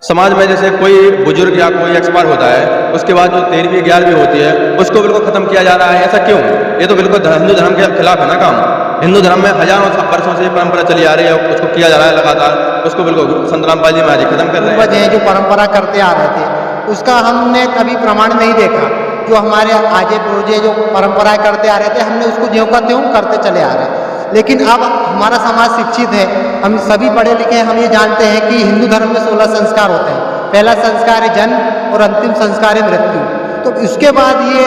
समाज में जैसे कोई बुजुर्ग या कोई एक्सपायर होता है, उसके बाद जो 13वीं 11वीं होती है उसको बिल्कुल खत्म किया जा रहा है। ऐसा क्यों? ये तो बिल्कुल हिंदू धर्म के खिलाफ है ना काम। हिंदू धर्म में हजारों वर्षों से ये परंपरा चली आ रही है, उसको किया जा रहा है लगातार। उसको बिल्कुल संत रामपाल जी महाराज खत्म कर रहे हैं। पूर्वज हैं जो परंपरा करते आ रहे थे, उसका हमने कभी प्रमाण नहीं देखा। जो हमारे आजे पूर्वज जो परंपराएं करते आ रहे थे, हमने उसको ज्यों का त्यों करते चले आ रहे हैं। लेकिन अब हमारा समाज शिक्षित है, हम सभी पढ़े लिखे हैं, हम ये जानते हैं कि हिंदू धर्म में 16 संस्कार होते हैं। पहला संस्कार है जन्म और अंतिम संस्कार है मृत्यु। तो इसके बाद ये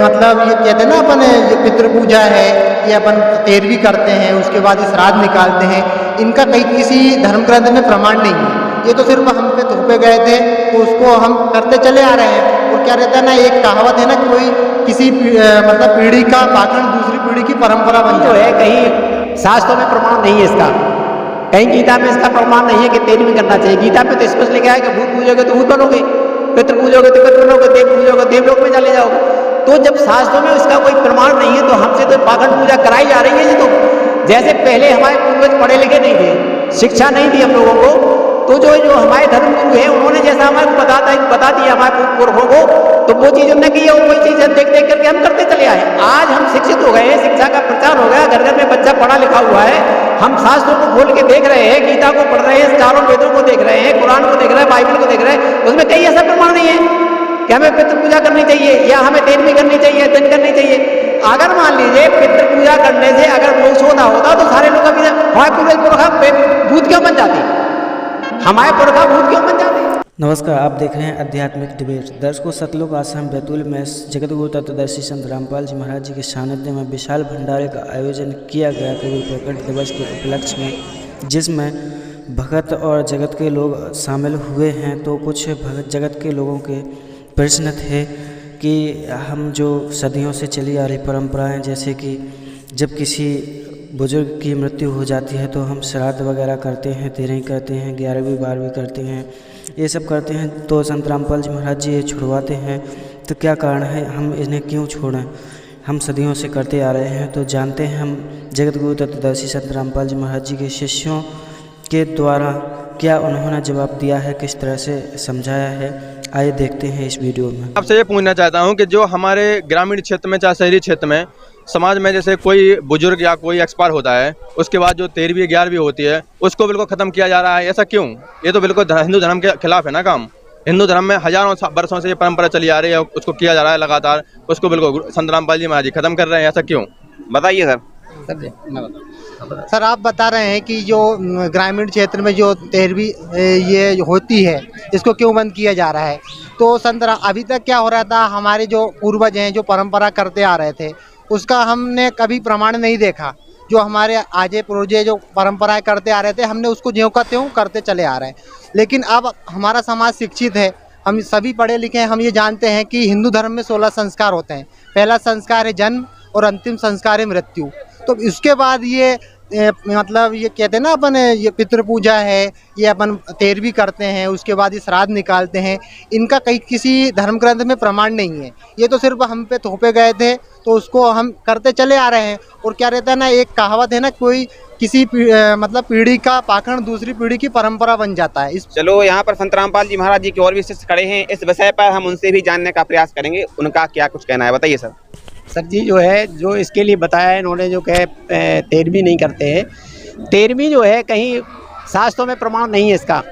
मतलब ये कहते हैं ना अपन ये पितृ पूजा है, ये अपन 13वीं करते हैं, उसके बाद ये श्राद्ध निकालते हैं। इनका कहीं किसी धर्म ग्रंथ में प्रमाण नहीं है, ये तो सिर्फ हम पे थोपे गए थे, तो उसको हम करते चले आ रहे हैं। और क्या रहता है ना, एक कहावत है ना, कोई किसी मतलब पीढ़ी का पाखंड दूसरी पीढ़ी की परंपरा बन जो है, कहीं शास्त्रों में प्रमाण नहीं है इसका, कहीं गीता में इसका प्रमाण नहीं है कि 13वीं करना चाहिए। गीता में तो स्पष्ट लिखा है कि भूत पूजोगे तो भूत बनोगे, पितृ पूजोगे तो पितृ बनोगे, देव पूजोगे देवलोक में चले जाओगे। तो जब शास्त्रों में इसका कोई प्रमाण नहीं है तो हमसे तो पाखंड पूजा कराई जा रही है। ये तो जैसे पहले हमारे पूर्वज पढ़े लिखे नहीं थे, शिक्षा नहीं थी हम लोगों को, तो जो हमारे धर्म गुरु हैं उन्होंने जैसा हमारे को बता दिया हमारे पुरखों को, तो वो चीज उन्होंने की है, वही चीज देख देख करके हम करते चले आए। आज हम शिक्षित हो गए हैं, शिक्षा का प्रचार हो गया, घर घर में बच्चा पढ़ा लिखा हुआ है, हम शास्त्रों को खोल के देख रहे हैं, गीता को पढ़ रहे हैं, चारों वेदों को देख रहे हैं, कुरान को देख रहे हैं, बाइबल को देख रहे हैं, उसमें कहीं ऐसा प्रमाण नहीं है कि हमें पितृ पूजा करनी चाहिए या हमें 13वीं करनी चाहिए, दिन करनी चाहिए। अगर मान लीजिए पितृ पूजा करने से अगर मोक्ष होता तो सारे लोग अभी हमारे पूर्वज भूत क्यों बन जाते, हमारे पुरखा भूत क्यों बन जाते। नमस्कार, आप देख रहे हैं आध्यात्मिक डिबेट। दर्शकों, सतलुज आश्रम बैतूल में जगतगुरु तत्वदर्शी संत रामपाल जी महाराज जी के सानिध्य में विशाल भंडारे का आयोजन किया गया गुरु प्रकट दिवस के उपलक्ष्य में, जिसमें भगत और जगत के लोग शामिल हुए हैं। तो कुछ भगत जगत के लोगों के प्रश्न थे कि हम जो सदियों से चली आ रही परंपराएं, जैसे कि जब किसी बुजुर्ग की मृत्यु हो जाती है तो हम श्राद्ध वगैरह करते हैं, 13वीं करते हैं, 11वीं 12वीं करते हैं, ये सब करते हैं, तो संत रामपाल जी महाराज जी ये छुड़वाते हैं। तो क्या कारण है, हम इन्हें क्यों छोड़ें? हम सदियों से करते आ रहे हैं। तो जानते हैं हम जगत गुरु तत्वदर्शी संत रामपाल जी महाराज जी के शिष्यों के द्वारा क्या उन्होंने जवाब दिया है, किस तरह से समझाया है। आइए देखते हैं इस वीडियो में। आपसे ये पूछना चाहता हूँ कि जो हमारे ग्रामीण क्षेत्र में चाहे शहरी क्षेत्र में समाज में जैसे कोई बुजुर्ग या कोई एक्सपायर होता है, उसके बाद जो 13वीं 11वीं होती है उसको बिल्कुल खत्म किया जा रहा है। ऐसा क्यों? ये तो बिल्कुल हिंदू धर्म के खिलाफ है ना काम। हिंदू धर्म में हजारों वर्षों से ये परंपरा चली आ रही है, उसको किया जा रहा है लगातार। उसको बिल्कुल संत रामपाल जी महाराज जी खत्म कर रहे हैं। ऐसा क्यों? बताइए सर। सर, आप बता रहे हैं कि जो ग्रामीण क्षेत्र में जो 13वीं ये होती है, इसको क्यों बंद किया जा रहा है। तो अभी तक क्या हो रहा था, हमारे जो पूर्वज हैं जो परंपरा करते आ रहे थे, उसका हमने कभी प्रमाण नहीं देखा। जो हमारे आजे पूर्वज जो परंपराएं करते आ रहे थे, हमने उसको ज्यों का त्यों करते चले आ रहे हैं। लेकिन अब हमारा समाज शिक्षित है, हम सभी पढ़े लिखे हैं, हम ये जानते हैं कि हिंदू धर्म में 16 संस्कार होते हैं। पहला संस्कार है जन्म और अंतिम संस्कार है मृत्यु। तो इसके बाद ये मतलब ये कहते हैं ना अपन ये पितृ पूजा है, ये अपन 13वीं करते हैं, उसके बाद ये श्राद्ध निकालते हैं। इनका कहीं किसी धर्म ग्रंथ में प्रमाण नहीं है, ये तो सिर्फ हम पे थोपे गए थे, तो उसको हम करते चले आ रहे हैं। और क्या रहता है ना, एक कहावत है ना, कोई किसी मतलब पीढ़ी का पाखंड दूसरी पीढ़ी की परंपरा बन जाता है। चलो, यहाँ पर संत रामपाल जी महाराज जी की और भी शिष्य खड़े हैं, इस विषय पर हम उनसे भी जानने का प्रयास करेंगे, उनका क्या कुछ कहना है। बताइए सर। सर जी, जो है जो इसके लिए बताया है इन्होंने, जो कहे 13वीं नहीं करते हैं, 13वीं जो है कहीं शास्त्रों में प्रमाण नहीं है इसका,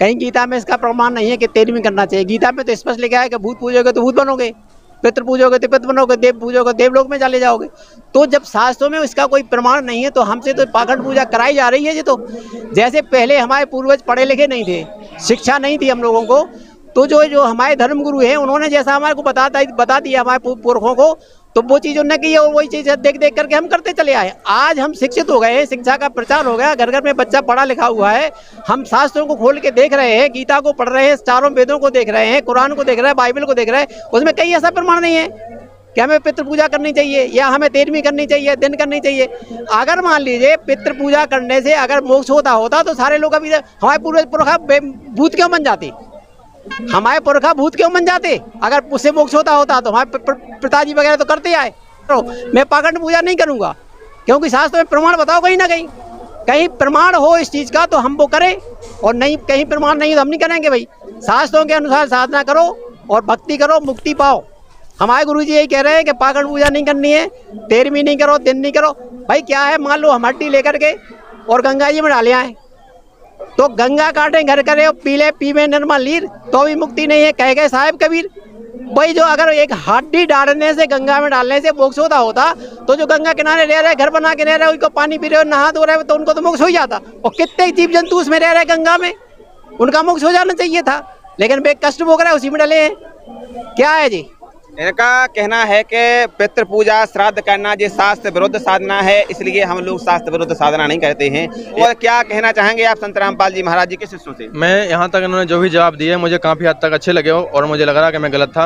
कहीं गीता में इसका प्रमाण नहीं है कि 13वीं करना चाहिए। गीता में तो स्पष्ट लिखा है कि भूत पूजोगे तो भूत बनोगे, पितृ पूजोगे तो पितृ बनोगे, देव पूजोगे देवलोक में चले जाओगे। तो जब शास्त्रों में इसका कोई प्रमाण नहीं है तो हमसे तो पाखंड पूजा कराई जा रही है। ये तो जैसे पहले हमारे पूर्वज पढ़े लिखे नहीं थे, शिक्षा नहीं थी हम लोगों को, तो जो हमारे धर्म गुरु हैं उन्होंने जैसा हमारे को बता दिया हमारे पुरखों को, तो वो चीज़ उन्होंने की है, और वही चीज़ देख देख करके हम करते चले आए। आज हम शिक्षित हो गए हैं, शिक्षा का प्रचार हो गया, घर घर में बच्चा पढ़ा लिखा हुआ है, हम शास्त्रों को खोल के देख रहे हैं, गीता को पढ़ रहे हैं, चारों वेदों को देख रहे हैं, कुरान को देख रहे हैं, बाइबल को देख रहे हैं, उसमें कहीं ऐसा प्रमाण नहीं है कि हमें पितृ पूजा करनी चाहिए या हमें 13वीं करनी चाहिए, दिन करनी चाहिए। अगर मान लीजिए पितृ पूजा करने से अगर मोक्ष होता तो सारे लोग अभी हमारे पूर्वज पुरखा भूत क्यों बन जाते, हमारे पुरखा भूत क्यों बन जाते। अगर उससे मोक्ष होता तो हमारे पिताजी वगैरह तो करते आए। तो मैं पाखंड पूजा नहीं करूंगा, क्योंकि शास्त्र में प्रमाण बताओ कहीं ना कहीं कहीं प्रमाण हो इस चीज़ का तो हम वो करें, और नहीं कहीं प्रमाण नहीं तो हम नहीं करेंगे भाई। शास्त्रों के अनुसार साधना करो और भक्ति करो, मुक्ति पाओ। हमारे गुरुजी यही कह रहे हैं कि पाखंड पूजा नहीं करनी है, 13वीं नहीं करो, दिन नहीं करो। भाई क्या है, मान लो हम हड्डी लेकर के और गंगा जी में डाले आए, तो गंगा काटे घर करे और पीले पीवे निर्मल नीर, तो भी मुक्ति नहीं है, कह गए साहिब कबीर। भाई जो अगर एक हड्डी डालने से, गंगा में डालने से मोक्ष होता तो जो गंगा किनारे रह रहे, घर बना के रह रहे, उनको पानी पी रहे हो, नहा धो रहे, तो उनको तो मोक्ष हो जाता। और कितने जीव जंतु उसमें रह रहे गंगा में, उनका मोक्ष हो जाना चाहिए था, लेकिन वे कष्ट भोग रहे उसी में डले हैं। क्या है जी, इनका कहना है कि पितृ पूजा श्राद्ध करना ये शास्त्र विरुद्ध साधना है, इसलिए हम लोग शास्त्र विरुद्ध साधना नहीं करते हैं। और क्या कहना चाहेंगे आप संत रामपाल जी महाराज जी के शिष्यों से? मैं यहाँ तक इन्होंने जो भी जवाब दिए मुझे काफ़ी हद तक अच्छे लगे और मुझे लग रहा कि मैं गलत था।